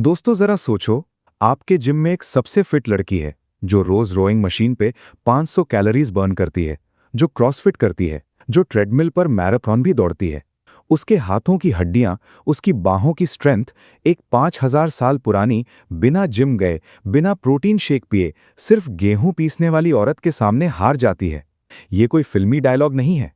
दोस्तों जरा सोचो, आपके जिम में एक सबसे फिट लड़की है जो रोज रोइंग मशीन पे 500 कैलोरीज बर्न करती है, जो क्रॉसफिट करती है, जो ट्रेडमिल पर मैराथन भी दौड़ती है। उसके हाथों की हड्डियां, उसकी बाहों की स्ट्रेंथ एक 5000 साल पुरानी, बिना जिम गए, बिना प्रोटीन शेक पिए, सिर्फ गेहूं पीसने वाली औरत के सामने हार जाती है। ये कोई फिल्मी डायलॉग नहीं है।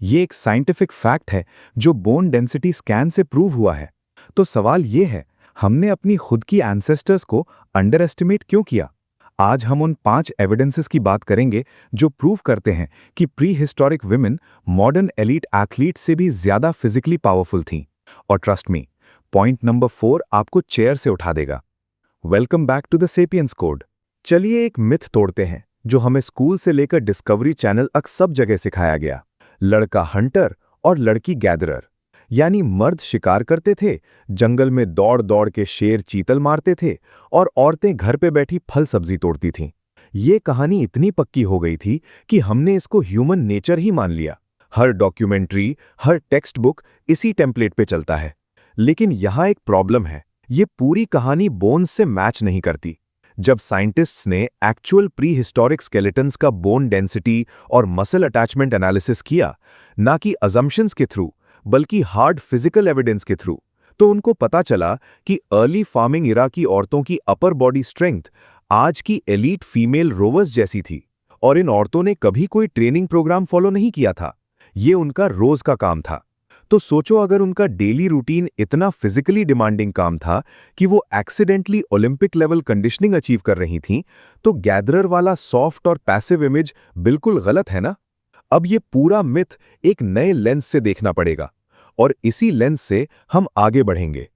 ये एक साइंटिफिक फैक्ट है जो बोन डेंसिटी स्कैन से प्रूव हुआ है। तो सवाल ये है, हमने अपनी खुद की एंसेस्टर्स को अंडर एस्टिमेट क्यों किया? आज हम उन 5 एविडेंसेस की बात करेंगे जो प्रूव करते हैं कि pre historic women modern elite athlete से भी ज्यादा फिजिकली पावरफुल थीं। और ट्रस्ट मी, पॉइंट नंबर 4 आपको चेयर से उठा देगा। Welcome back to the sapiens code. चलिए एक मिथ तोड़ते हैं जो हमें स्कूल से लेकर डिस्कवरी चैनल तक सब जगह सिखाया गया। लड़का हंटर और लड़की गैदरर, यानी मर्द शिकार करते थे, जंगल में दौड़ दौड़ के शेर चीतल मारते थे, और औरतें घर पे बैठी फल सब्जी तोड़ती थीं। ये कहानी इतनी पक्की हो गई थी कि हमने इसको ह्यूमन नेचर ही मान लिया। हर डॉक्यूमेंट्री, हर टेक्स्ट बुक इसी टेम्पलेट पे चलता है। लेकिन यहाँ एक प्रॉब्लम है, ये पूरी कहानी बोन्स से मैच नहीं करती। जब साइंटिस्ट्स ने एक्चुअल प्री हिस्टोरिक स्केलेटन्स का बोन डेंसिटी और मसल अटैचमेंट एनालिसिस किया, ना कि अजम्पशंस के थ्रू बल्कि हार्ड फिजिकल एविडेंस के थ्रू, तो उनको पता चला कि अर्ली फार्मिंग इरा की औरतों की अपर बॉडी स्ट्रेंथ आज की एलीट फीमेल रोवर्स जैसी थी। और इन औरतों ने कभी कोई ट्रेनिंग प्रोग्राम फॉलो नहीं किया था। ये उनका रोज का काम था। तो सोचो, अगर उनका डेली रूटीन इतना फिजिकली डिमांडिंग काम था कि वो accidentally Olympic level conditioning achieve कर रही थीं, तो गैदरर वाला सॉफ्ट और पैसिव इमेज बिल्कुल गलत है ना? अब ये पूरा मिथ एक नए लेंस से देखना पड़ेगा, और इसी लेंस से हम आगे बढ़ेंगे।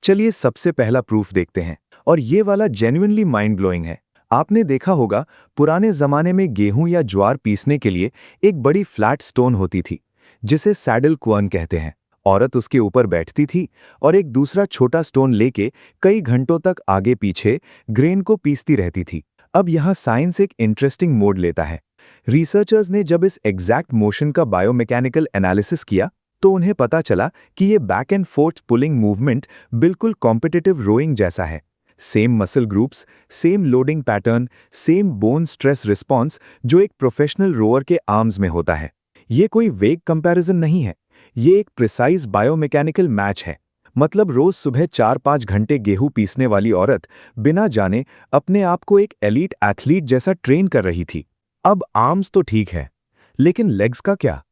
चलिए सबसे पहला प्रूफ देखते हैं, और ये वाला जेन्युइनली माइंड ब्लोइंग है। आपने देखा होगा, पुराने जमाने में गेहूं या ज्वार पीसने के लिए एक बड़ी फ्लैट स्टोन होती थी जिसे सैडल क्वर्न कहते हैं। औरत उसके ऊपर बैठती थी और एक दूसरा छोटा स्टोन लेके कई घंटों तक आगे पीछे ग्रेन को पीसती रहती थी। अब यहाँ साइंस एक इंटरेस्टिंग मोड़ लेता है। रिसर्चर्स ने जब इस एग्जैक्ट मोशन का बायोमैकेनिकल एनालिसिस किया, तो उन्हें पता चला कि ये back and fourth pulling movement बिल्कुल कॉम्पिटिटिव रोइंग जैसा है। Same muscle groups, same loading pattern, same bone stress response जो एक प्रोफेशनल रोअर के आर्म्स में होता है। ये कोई वेग कंपैरिजन नहीं है, ये एक प्रिसाइज बायोमैकेनिकल मैच है। मतलब रोज सुबह 4-5 घंटे गेहूं पीसने वाली औरत बिना जाने अपने आप को एक एलीट एथलीट जैसा ट्रेन कर रही थी। अब आर्म्स तो ठीक है, लेकिन लेग्स का क्या?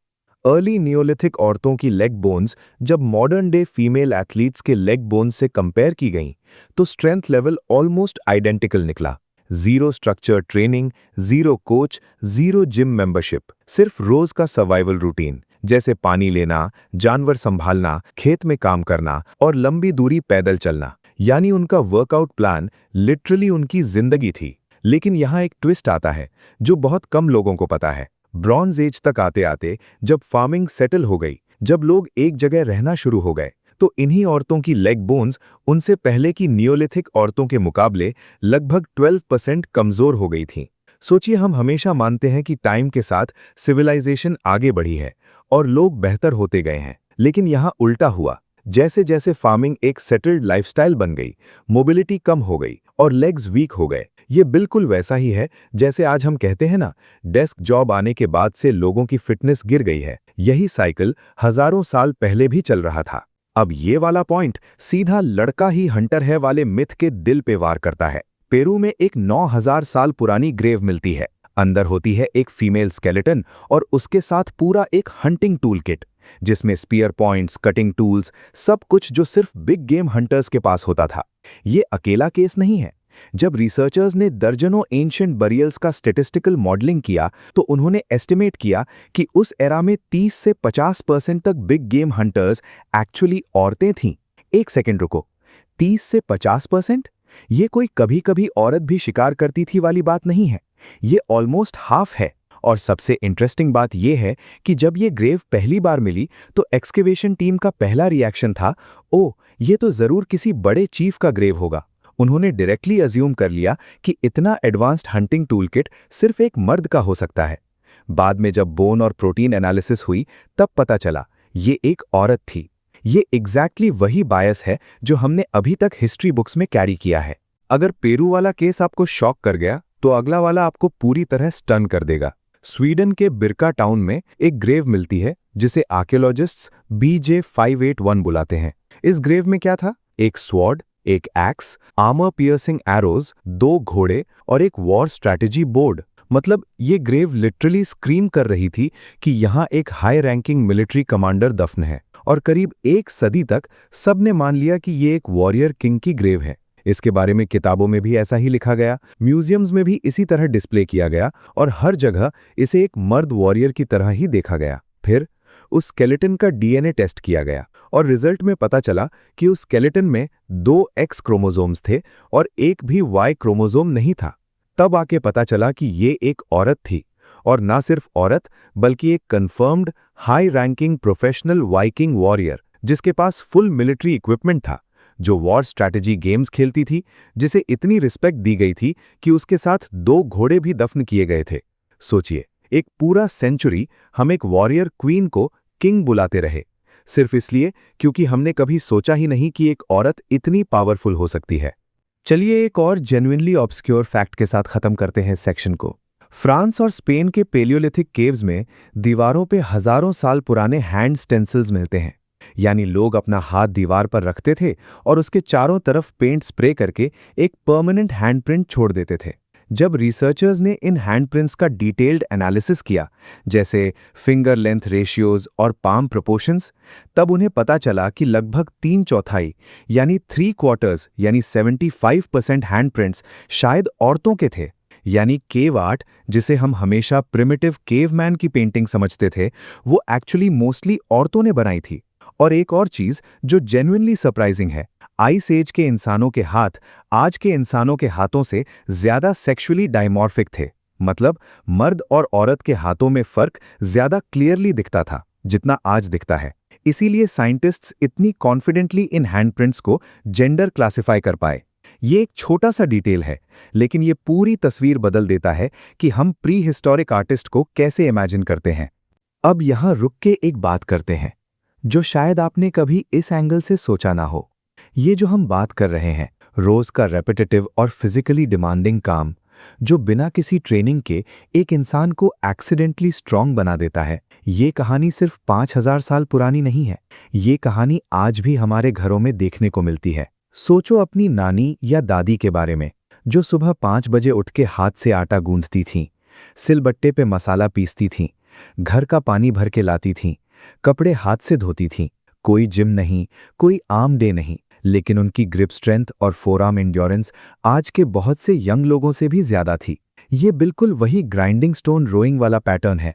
अर्ली नियोलिथिक औरतों की लेग बोन्स जब मॉडर्न डे फीमेल एथलीट्स के लेग बोन्स से कंपेयर की गईं, तो स्ट्रेंथ लेवल ऑलमोस्ट आइडेंटिकल निकला। Zero structure training, zero coach, zero gym membership, सिर्फ रोज का सर्वाइवल रूटीन, जैसे पानी लेना, जानवर संभालना, खेत में काम करना और लंबी दूरी पैदल चलना। यानी उनका वर्कआउट प्लान लिटरली उनकी जिंदगी थी। लेकिन यहाँ एक ट्विस्ट आता है जो बहुत कम लोगों को पता है। ब्रॉन्ज एज तक आते आते जब फार्मिंग सेटल हो गई, जब लोग एक जगह रहना शुरू हो गए, तो इन्हीं औरतों की लेग बोन्स उनसे पहले की नियोलिथिक औरतों के मुकाबले लगभग 12% कमजोर हो गई थीं। सोचिए, हम हमेशा मानते हैं कि टाइम के साथ सिविलाइजेशन आगे बढ़ी है और लोग बेहतर होते गए हैं, लेकिन यहाँ उल्टा हुआ। जैसे जैसे फार्मिंग एक सेटल्ड लाइफस्टाइल बन गई, मोबिलिटी कम हो गई और लेग्स वीक हो गए। ये बिल्कुल वैसा ही है जैसे आज हम कहते हैं ना, डेस्क जॉब आने के बाद से लोगों की फिटनेस गिर गई है। यही साइकिल हजारों साल पहले भी चल रहा था। अब ये वाला पॉइंट सीधा लड़का ही हंटर है वाले मिथ के दिल पे वार करता है। पेरू में एक 9000 साल पुरानी ग्रेव मिलती है। अंदर होती है एक फीमेल स्केलेटन और उसके साथ पूरा एक हंटिंग टूल किट, जिसमें स्पीयर पॉइंट्स, कटिंग टूल्स, सब कुछ जो सिर्फ बिग गेम हंटर्स के पास होता था। ये अकेला केस नहीं है। जब रिसर्चर्स ने दर्जनों एंशिएंट बरियल्स का स्टैटिस्टिकल मॉडलिंग किया, तो उन्होंने एस्टिमेट किया कि उस एरा में 30 से 50% तक बिग गेम हंटर्स एक्चुअली औरतें थीं। एक सेकंड रुको, 30 से 50%? ये कोई कभी कभी औरत भी शिकार करती थी वाली बात नहीं है, ये ऑलमोस्ट हाफ है। और सबसे इंटरेस्टिंग बात यह है कि जब ये ग्रेव पहली बार मिली, तो एक्सकेवेशन टीम का पहला रिएक्शन था, ओह, ये तो जरूर किसी बड़े चीफ का ग्रेव होगा। उन्होंने डायरेक्टली अज्यूम कर लिया कि इतना एडवांस्ड हंटिंग टूलकिट सिर्फ एक मर्द का हो सकता है। बाद में जब बोन और प्रोटीन एनालिसिस हुई, तब पता चला ये एक औरत थी। ये एग्जैक्टली वही बायस है जो हमने अभी तक हिस्ट्री बुक्स में कैरी किया है। अगर पेरू वाला केस आपको शॉक कर गया तो अगला वाला आपको पूरी तरह स्टन कर देगा। स्वीडन के बिरका टाउन में एक ग्रेव मिलती है जिसे आर्कियोलॉजिस्ट्स BJ581 बुलाते हैं। इस ग्रेव में क्या था? एक स्वॉर्ड, एक एक्स, आर्मर पियर्सिंग एरोज, 2 घोड़े और एक वॉर स्ट्रैटेजी बोर्ड। मतलब ये ग्रेव लिटरली स्क्रीम कर रही थी कि यहाँ एक हाई रैंकिंग मिलिट्री कमांडर दफन है। और करीब 1 सदी तक सबने मान लिया कि ये एक वॉरियर किंग की ग्रेव है। इसके बारे में किताबों में भी ऐसा ही लिखा गया, म्यूजियम्स में भी इसी तरह डिस्प्ले किया गया और हर जगह इसे एक मर्द वॉरियर की तरह ही देखा गया। फिर उस स्केलेटन का DNA टेस्ट किया गया और रिजल्ट में पता चला कि उस स्केलेटन में 2 X क्रोमोसोम्स थे और एक भी Y क्रोमोसोम नहीं था। तब आके पता चला कि ये एक औरत थी, और ना सिर्फ औरत बल्कि एक confirmed high ranking professional Viking warrior जिसके पास फुल मिलिट्री इक्विपमेंट था, जो वॉर स्ट्रैटेजी गेम्स खेलती थी, जिसे इतनी रिस्पेक्ट दी गई थी कि उसके साथ 2 घोड़े भी दफन किए गए थे। सोचिए, एक पूरा सेंचुरी हम एक वॉरियर क्वीन को किंग बुलाते रहे, सिर्फ इसलिए क्योंकि हमने कभी सोचा ही नहीं कि एक औरत इतनी पावरफुल हो सकती है। चलिए एक और जेन्युइनली ऑब्सक्योर फैक्ट के साथ खत्म करते हैं सेक्शन को। फ्रांस और स्पेन के पेलियोलिथिक केव्स में दीवारों पे हजारों साल पुराने हैंड स्टेंसिल्स मिलते हैं। यानी लोग अपना हाथ दीवार पर रखते थे और उसके चारों तरफ पेंट स्प्रे करके एक परमानेंट हैंडप्रिंट छोड़ देते थे। जब रिसर्चर्स ने इन हैंडप्रिंट्स का डिटेल्ड एनालिसिस किया, जैसे फिंगर लेंथ रेशियोज और पाम प्रोपोर्शंस, तब उन्हें पता चला कि लगभग 3/4 यानी 3/4 यानी 75% हैंडप्रिंट्स शायद औरतों के थे। यानी केव आर्ट, जिसे हम हमेशा प्रिमिटिव केवमैन की पेंटिंग समझते थे, वो एक्चुअली मोस्टली औरतों ने बनाई थी। और एक और चीज जो जेन्युइनली सरप्राइजिंग है, आइस एज के इंसानों के हाथ आज के इंसानों के हाथों से ज्यादा सेक्सुअली डायमॉर्फिक थे। मतलब मर्द और औरत के हाथों में फर्क ज्यादा क्लियरली दिखता था जितना आज दिखता है। इसीलिए साइंटिस्ट्स इतनी कॉन्फिडेंटली इन हैंडप्रिंट्स को जेंडर क्लासिफाई कर पाए। ये एक छोटा सा डिटेल है, लेकिन ये पूरी तस्वीर बदल देता है कि हम प्री हिस्टोरिक आर्टिस्ट को कैसे इमेजिन करते हैं। अब यहां रुक के एक बात करते हैं जो शायद आपने कभी इस एंगल से सोचा ना हो। ये जो हम बात कर रहे हैं, रोज का रेपिटेटिव और फिजिकली डिमांडिंग काम, जो बिना किसी ट्रेनिंग के एक इंसान को एक्सीडेंटली स्ट्रांग बना देता है, ये कहानी सिर्फ 5000 साल पुरानी नहीं है। ये कहानी आज भी हमारे घरों में देखने को मिलती है। सोचो अपनी नानी या दादी के बारे में, जो सुबह 5 बजे उठ के हाथ से आटा गूंथती थीं, सिलबट्टे पे मसाला पीसती थीं, घर का पानी भर के लाती थीं, कपड़े हाथ से धोती थीं। कोई जिम नहीं, कोई आर्म डे नहीं, लेकिन उनकी ग्रिप स्ट्रेंथ और फोरआर्म एंड्योरेंस आज के बहुत से यंग लोगों से भी ज्यादा थी। ये बिल्कुल वही ग्राइंडिंग स्टोन रोइंग वाला पैटर्न है,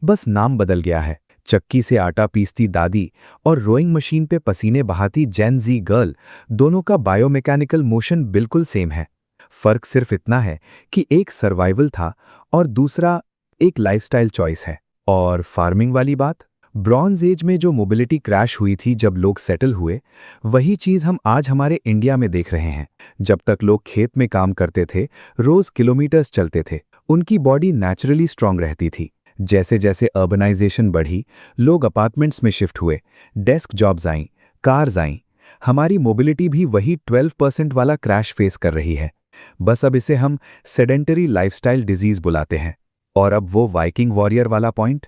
बस नाम बदल गया है। चक्की से आटा पीसती दादी और रोइंग मशीन पे पसीने बहाती जेन ज़ी गर्ल, दोनों का बायोमैकेनिकल मोशन बिल्कुल सेम है। फर्क सिर्फ इतना है कि एक सर्वाइवल था और दूसरा एक लाइफस्टाइल चॉइस है। और फार्मिंग वाली बात, ब्रॉन्ज एज में जो मोबिलिटी क्रैश हुई थी जब लोग सेटल हुए, वही चीज हम आज हमारे इंडिया में देख रहे हैं। जब तक लोग खेत में काम करते थे, रोज किलोमीटर्स चलते थे, उनकी बॉडी नेचुरली स्ट्रांग रहती थी। जैसे जैसे अर्बनाइजेशन बढ़ी, लोग अपार्टमेंट्स में शिफ्ट हुए, डेस्क जॉब्स आईं, कार्स आईं, हमारी मोबिलिटी भी वही 12% वाला क्रैश फेस कर रही है। बस अब इसे हम सेडेंटरी लाइफस्टाइल डिजीज बुलाते हैं। और अब वो वाइकिंग वॉरियर वाला पॉइंट,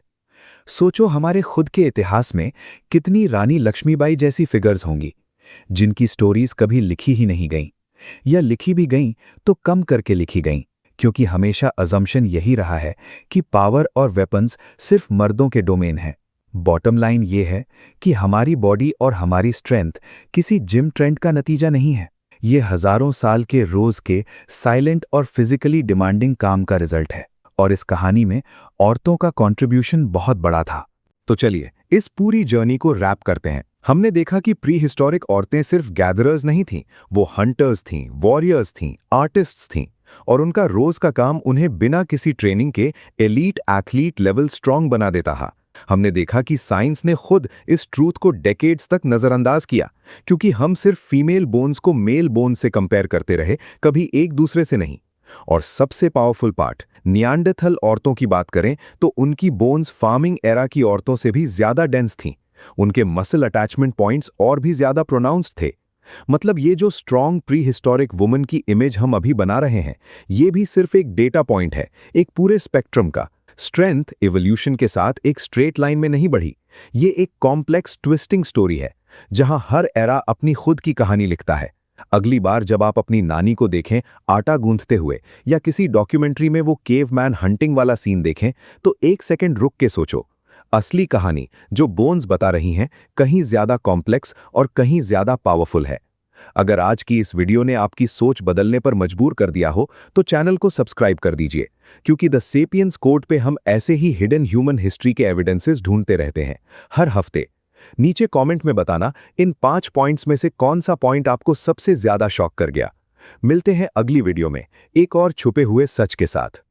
सोचो हमारे खुद के इतिहास में कितनी रानी लक्ष्मीबाई जैसी फिगर्स होंगी जिनकी स्टोरीज कभी लिखी ही नहीं गईं, या लिखी भी गईं तो कम करके लिखी गईं, क्योंकि हमेशा अजम्पशन यही रहा है कि पावर और वेपन्स सिर्फ मर्दों के डोमेन है। बॉटम लाइन ये है कि हमारी बॉडी और हमारी स्ट्रेंथ किसी जिम ट्रेंड का नतीजा नहीं है। ये हजारों साल के रोज के साइलेंट और फिजिकली डिमांडिंग काम का रिजल्ट है। और इस कहानी में औरतों का कंट्रीब्यूशन बहुत बड़ा था। तो चलिए इस पूरी जर्नी को रैप करते हैं। हमने देखा कि प्री हिस्टोरिक औरतें सिर्फ गैदरर्स नहीं थीं, वो हंटर्स थीं, वॉरियर्स थीं, आर्टिस्ट्स थीं, और उनका रोज का काम उन्हें बिना किसी ट्रेनिंग के एलीट एथलीट लेवल स्ट्रांग बना देता था। हमने देखा कि साइंस ने खुद इस ट्रूथ को डेकेड्स तक नजरअंदाज किया, क्योंकि हम सिर्फ फीमेल बोन्स को मेल बोन्स से कंपेयर करते रहे, कभी एक दूसरे से नहीं। और सबसे पावरफुल पार्ट, नियांडरथल औरतों की बात करें तो उनकी बोन्स फार्मिंग एरा की औरतों से भी ज्यादा डेंस थीं। उनके मसल अटैचमेंट पॉइंट्स और भी ज्यादा प्रोनाउंस्ड थे। मतलब ये जो स्ट्रॉन्ग प्री हिस्टोरिक वुमन की इमेज हम अभी बना रहे हैं, ये भी सिर्फ एक डेटा पॉइंट है, एक पूरे स्पेक्ट्रम का। स्ट्रेंथ इवोल्यूशन के साथ एक स्ट्रेट लाइन में नहीं बढ़ी। ये एक कॉम्प्लेक्स ट्विस्टिंग स्टोरी है, जहां हर एरा अपनी खुद की कहानी लिखता है। अगली बार जब आप अपनी नानी को देखें आटा गूंथते हुए, या किसी डॉक्यूमेंट्री में वो केवमैन हंटिंग वाला सीन देखें, तो एक सेकंड रुक के सोचो, असली कहानी जो बोन्स बता रही हैं कहीं ज्यादा कॉम्प्लेक्स और कहीं ज्यादा पावरफुल है। अगर आज की इस वीडियो ने आपकी सोच बदलने पर मजबूर कर दिया हो, तो चैनल को सब्सक्राइब कर दीजिए, क्योंकि द सेपियंस कोड पे हम ऐसे ही हिडन ह्यूमन हिस्ट्री के एविडेंसेस ढूंढते रहते हैं हर हफ्ते। नीचे कमेंट में बताना इन 5 पॉइंट्स में से कौन सा पॉइंट आपको सबसे ज्यादा शॉक कर गया। मिलते हैं अगली वीडियो में एक और छुपे हुए सच के साथ।